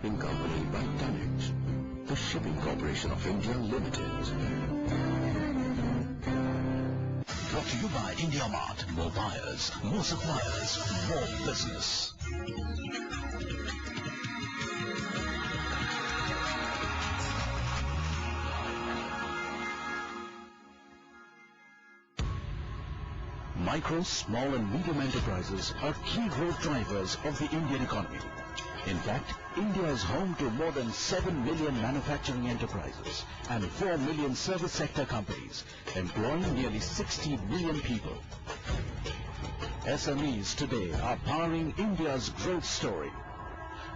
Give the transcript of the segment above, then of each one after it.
shipping company by Tonnage, the Shipping Corporation of India Limited. Brought to you by India Mart. More buyers, more suppliers, more business. Micro, small and medium enterprises are key growth drivers of the Indian economy. In fact, India is home to more than 7 million manufacturing enterprises and 4 million service sector companies, employing nearly 60 million people. SMEs today are powering India's growth story.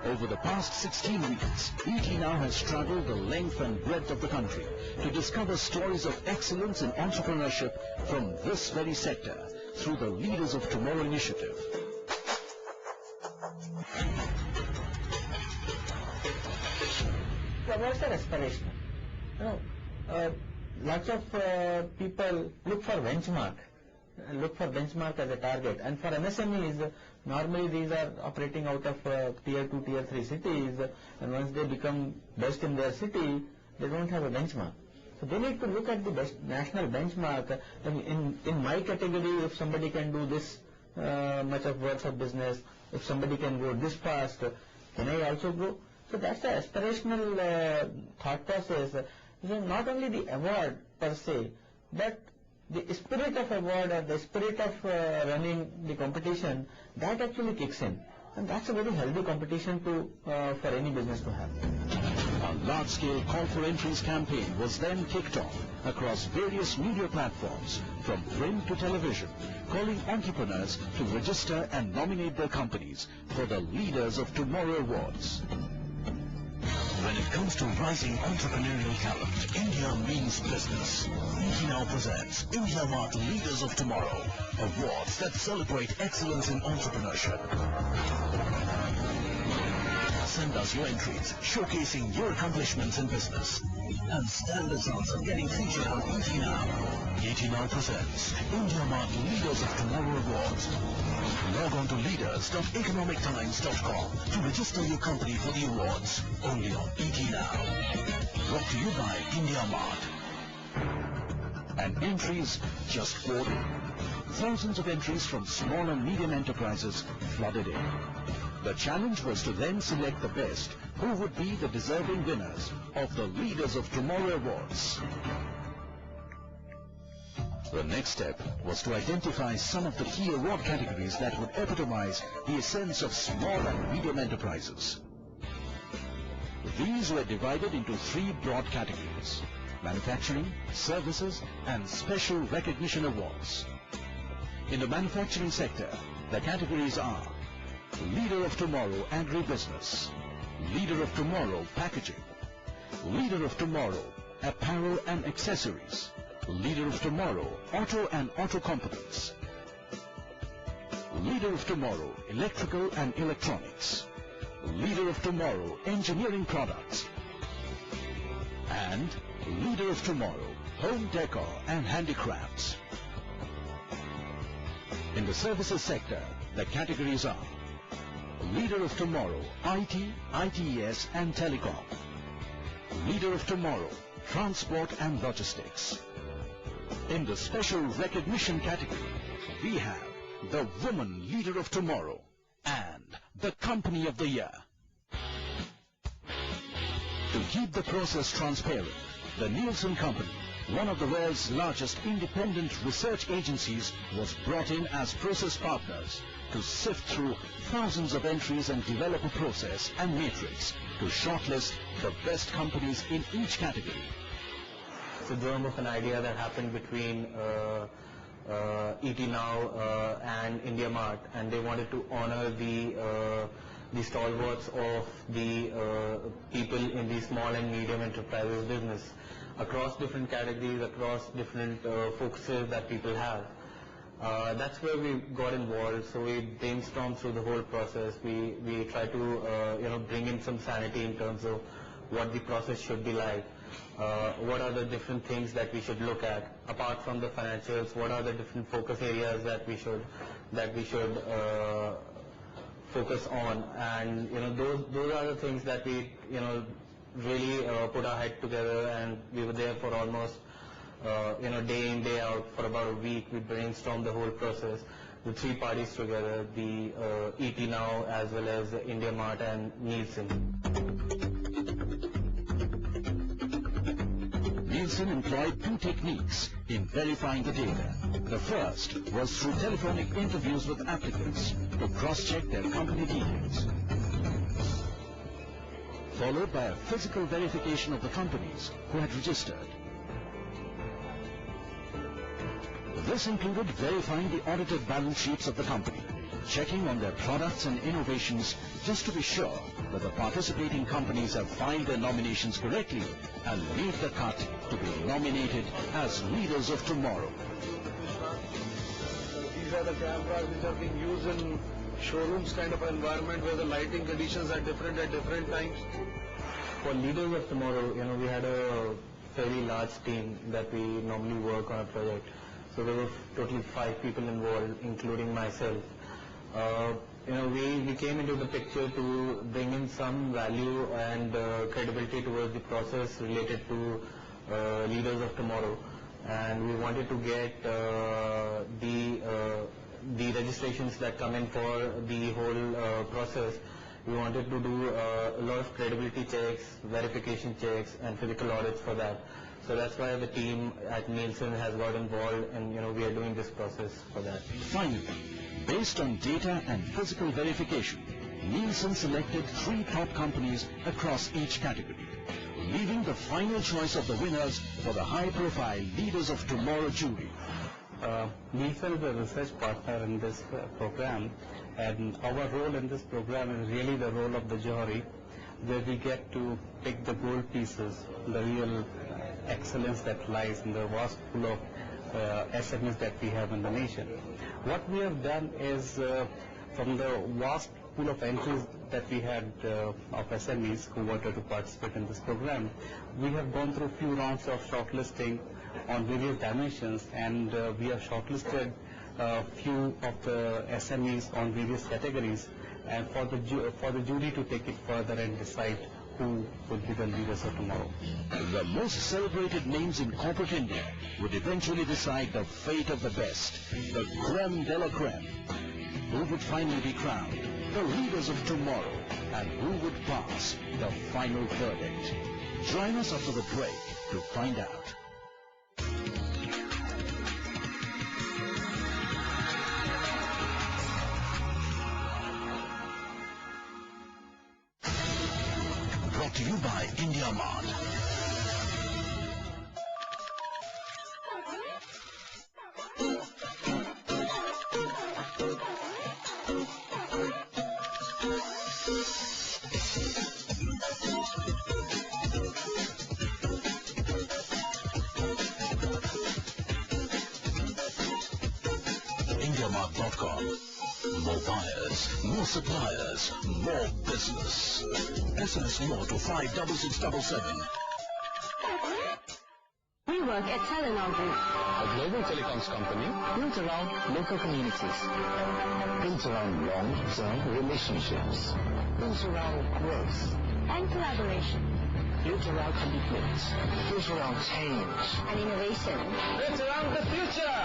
Over the past 16 weeks, ET Now has traveled the length and breadth of the country to discover stories of excellence in entrepreneurship from this very sector through the Leaders of Tomorrow initiative. Awards are aspirational. Lots of people look for benchmark as a target, and for MSMEs, normally these are operating out of tier 2, tier 3 cities, and once they become best in their city, they don't have a benchmark. So they need to look at the best national benchmark. In my category, if somebody can do this much of worth of business, if somebody can go this fast, can I also grow? So that's the aspirational thought process. So not only the award per se, but the spirit of award or the spirit of running the competition, that actually kicks in. And that's a very healthy competition for any business to have. A large-scale call for entries campaign was then kicked off across various media platforms, from print to television, calling entrepreneurs to register and nominate their companies for the Leaders of Tomorrow Awards. When it comes to rising entrepreneurial talent, India means business. ET Now presents India Mart Leaders of Tomorrow, awards that celebrate excellence in entrepreneurship. Send us your entries showcasing your accomplishments in business and stand a chance of getting featured on ET Now. ET Now presents India Mart Leaders of Tomorrow Awards. Log on to leaders.economictimes.com to register your company for the awards, only on ET Now. Brought to you by India Mart. And entries just poured in. Thousands of entries from small and medium enterprises flooded in. The challenge was to then select the best who would be the deserving winners of the Leaders of Tomorrow Awards. The next step was to identify some of the key award categories that would epitomize the essence of small and medium enterprises. These were divided into 3 broad categories: manufacturing, services, and special recognition awards. In the manufacturing sector, the categories are Leader of Tomorrow Agribusiness, Leader of Tomorrow Packaging, Leader of Tomorrow Apparel and Accessories, Leader of Tomorrow Auto and Auto Components, Leader of Tomorrow Electrical and Electronics, Leader of Tomorrow Engineering Products, and Leader of Tomorrow Home Decor and Handicrafts. In the services sector, the categories are Leader of Tomorrow IT, ITES and Telecom, Leader of Tomorrow Transport and Logistics. In the special recognition category, we have the Woman Leader of Tomorrow and the Company of the Year. To keep the process transparent, the Nielsen Company, one of the world's largest independent research agencies, was brought in as process partners to sift through thousands of entries and develop a process and matrix to shortlist the best companies in each category. It's a germ of an idea that happened between ET Now and India Mart, and they wanted to honor the stalwarts of the people in the small and medium enterprises business across different categories, across different focuses that people have. That's where we got involved. So we brainstormed through the whole process. We try to bring in some sanity in terms of what the process should be like. What are the different things that we should look at apart from the financials? What are the different focus areas that we should focus on, and those are the things that we really put our head together, and we were there for almost day in day out for about a week. We brainstormed the whole process, the three parties together, the ET Now as well as India Mart and Nielsen. Nielsen employed two techniques in verifying the data. The first was through telephonic interviews with applicants to cross-check their company details, followed by a physical verification of the companies who had registered. This included verifying the audited balance sheets of the company, checking on their products and innovations just to be sure that the participating companies have filed their nominations correctly and made the cut to be nominated as leaders of tomorrow. These are the cameras which are being used in showrooms kind of environment where the lighting conditions are different at different times. For leaders of tomorrow, we had a fairly large team that we normally work on a project. So there were totally 5 people involved, including myself. We came into the picture to bring in some value and credibility towards the process related to leaders of tomorrow, and we wanted to get the registrations that come in for the whole process. We wanted to do a lot of credibility checks, verification checks, and physical audits for that. So that's why the team at Nielsen has got involved, and we are doing this process for that. Finally, based on data and physical verification, Nielsen selected 3 top companies across each category, leaving the final choice of the winners for the high-profile Leaders of Tomorrow jury. Nielsen is a research partner in this program, and our role in this program is really the role of the jury, where we get to pick the gold pieces, the real excellence that lies in the vast pool of SMEs that we have in the nation. What we have done is, from the vast pool of entries that we had of SMEs who wanted to participate in this program, we have gone through a few rounds of shortlisting on various dimensions, and we have shortlisted a few of the SMEs on various categories, and for the jury to take it further and decide who would be the leaders of tomorrow. The most celebrated names in corporate India would eventually decide the fate of the best, the creme de la creme. Who would finally be crowned the leaders of tomorrow, and who would pass the final verdict? Join us after the break to find out. Brought to you by India Mart. IndiaMart.com. More buyers, more suppliers, more business. SMS more to 56677. We work at Telenor Group, A global telecoms company built around local communities, built around long-term relationships, built around growth and collaboration, built around commitment, built around change, and innovation, built around the future,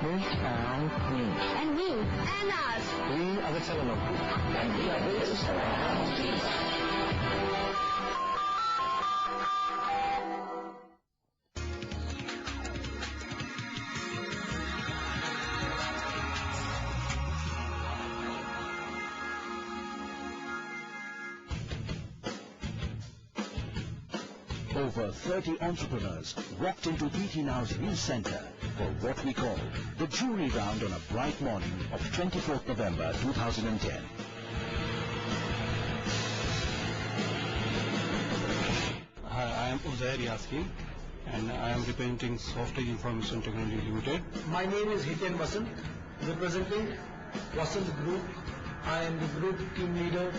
built around me. and me, and us. We are the Telenor Group, and we are built around you. Over 30 entrepreneurs walked into ET Now's news center for what we call the jury round on a bright morning of 24th November 2010. Hi, I am Uzair Yaski, and I am representing Softage Information Technology Limited. My name is Hiten Vasant, representing Vasant Group. I am the group team leader.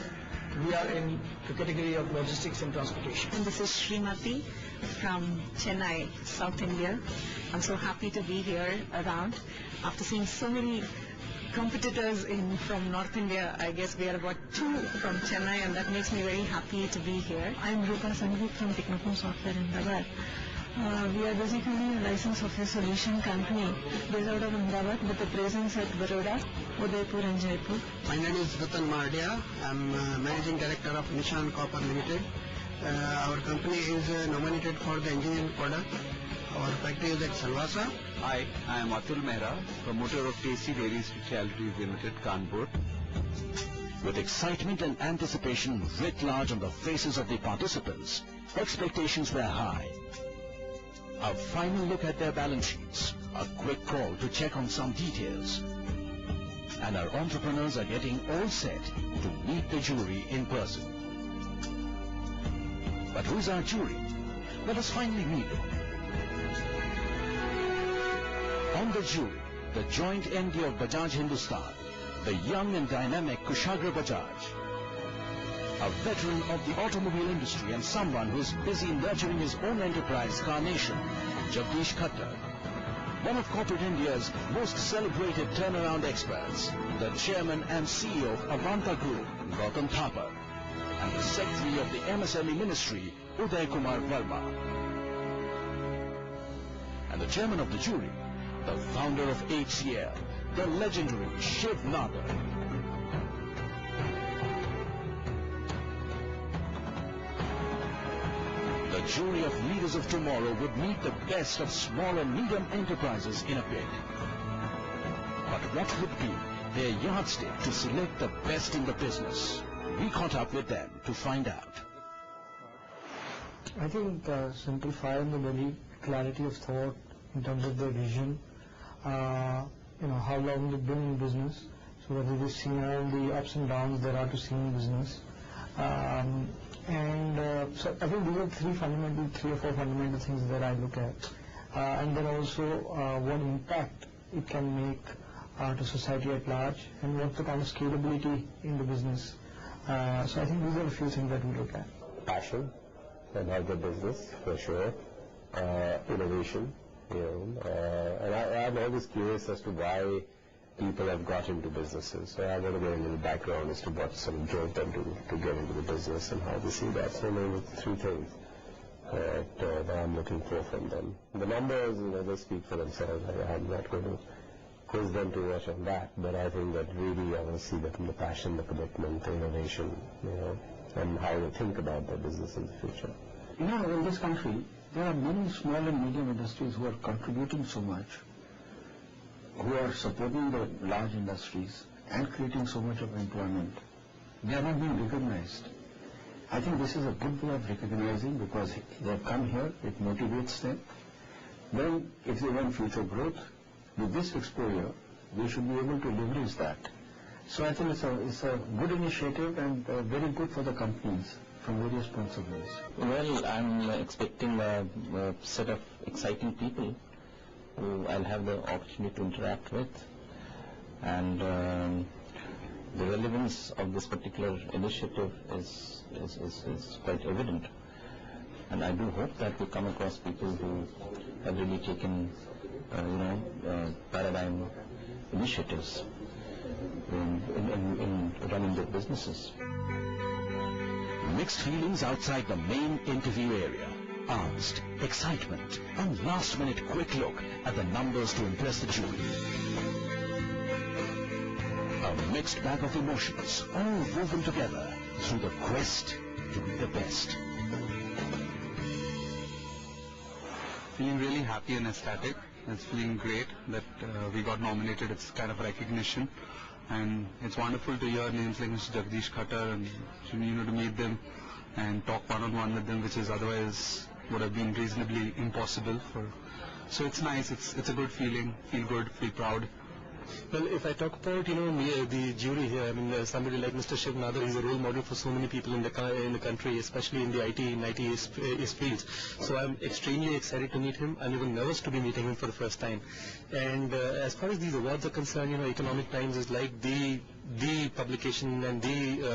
We are in the category of logistics and transportation. This is Srimati from Chennai, South India. I'm so happy to be here around after seeing so many competitors from North India. I guess we are about 2 from Chennai, and that makes me very happy to be here. I'm Rupa Sangeet from Technocom Software in Ahmedabad. We are basically a license software solution company based out of Ahmedabad with a presence at Baroda, Udaipur and Jaipur. My name is Ratan Mardia. I'm Managing Director of Nishan Copper Limited. Our company is nominated for the engineering product. Our factory is at Salwasa. Hi, I am Atul Mehra, promoter of Tasty Dairy Specialities Limited, Kanpur. With excitement and anticipation writ large on the faces of the participants, expectations were high. A final look at their balance sheets, a quick call to check on some details, and our entrepreneurs are getting all set to meet the jury in person. But who's our jury? Let us finally meet them. On the jury, the joint MD of Bajaj Hindustan, the young and dynamic Kushagra Bajaj, a veteran of the automobile industry and someone who is busy nurturing his own enterprise, Carnation, Jagdish Khattar. One of corporate India's most celebrated turnaround experts, the chairman and CEO of Avanta Group, Gautam Thapar, and the secretary of the MSME Ministry, Uday Kumar Verma. And the chairman of the jury, the founder of HCL, the legendary Shiv Nagar. The jury of leaders of tomorrow would meet the best of small and medium enterprises in a bid. But what would be their yardstick to select the best in the business? We caught up with them to find out. I think simplify the very clarity of thought in terms of their vision, how long they've been in business, so that they've seen all the ups and downs there are to see in business. So I think these are 3 or 4 fundamental things that I look at. And then also what impact it can make to society at large, and what the kind of scalability in the business. So I think these are a few things that we look at. Passion about the business, for sure. Innovation, and I'm always curious as to why people have got into businesses. So I want to get a little background as to what sort of drove them to get into the business and how they see that. So maybe 3 things that I'm looking for from them. The numbers, they speak for themselves. I'm not going to quiz them too much on that, but I think that really I want to see that from the passion, the commitment, the innovation, and how they think about their business in the future. In this country, there are many small and medium industries who are contributing so much, who are supporting the large industries and creating so much of employment. They are not being recognized. I think this is a good way of recognizing, because they have come here, it motivates them. Then, if they want future growth, with this exposure, we should be able to leverage that. So I think it's a good initiative and very good for the companies from various points of view. Well, I'm expecting a set of exciting people who I'll have the opportunity to interact with, and the relevance of this particular initiative is quite evident. And I do hope that we come across people who have really taken paradigm initiatives in running their businesses. Mixed feelings outside the main interview area. Angst, excitement, and last-minute quick look at the numbers to impress the jury. A mixed bag of emotions, all woven together through the quest to be the best. Feeling really happy and ecstatic. It's feeling great that we got nominated. It's kind of recognition, and it's wonderful to hear names like Mr. Jagdish Khattar and to meet them and talk one-on-one with them, which is otherwise would have been reasonably impossible for. So it's nice. It's a good feeling. Feel good. Feel proud. Well, if I talk about the jury here, somebody like Mr. Shiv Nagar is a role model for so many people in the country, especially in the IT fields. So I'm extremely excited to meet him. I'm even nervous to be meeting him for the first time. And as far as these awards are concerned, Economic Times is like the publication and the